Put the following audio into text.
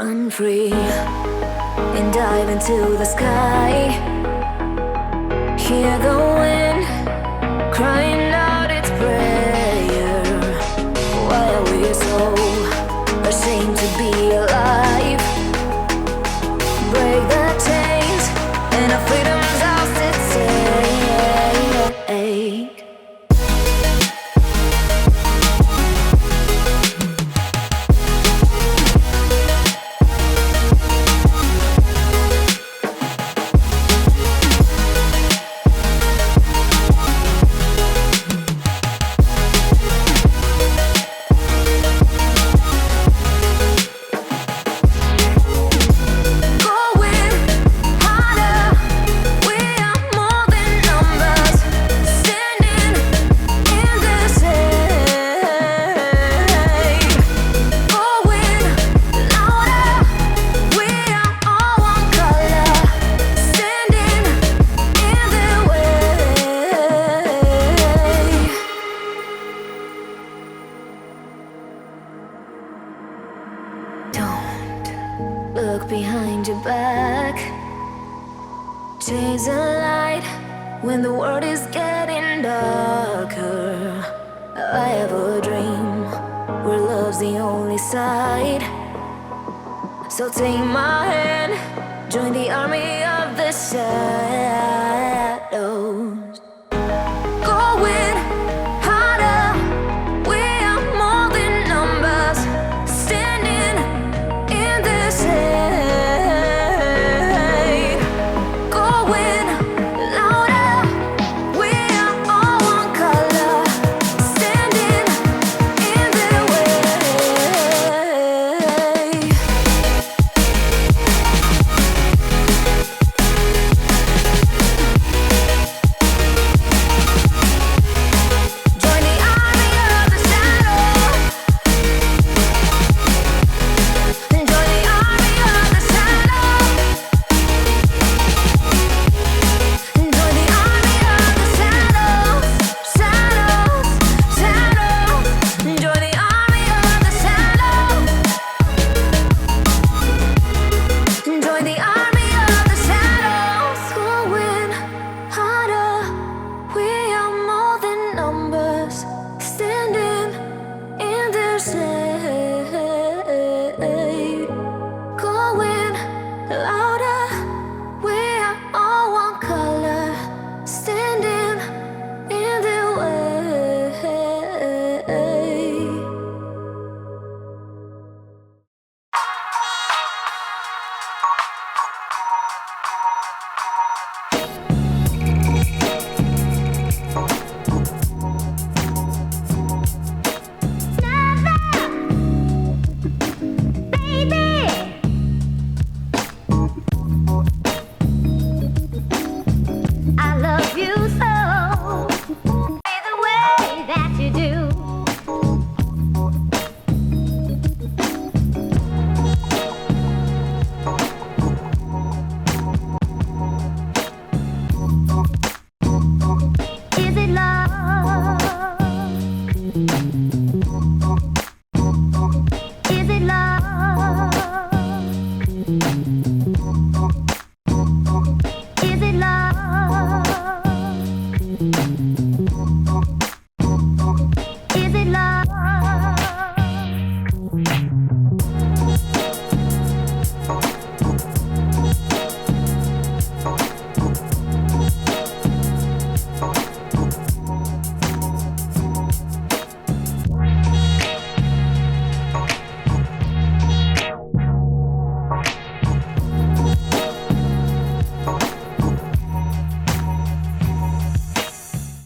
Run free and dive into the sky. Hear the wind crying out its prayer. Why are we so ashamed to be alive? Break the chains and our freedom's ours to take. Look behind your back. Chase a light when the world is getting darker. I have a dream where love's the only side. So take my hand, join the army of the shadows.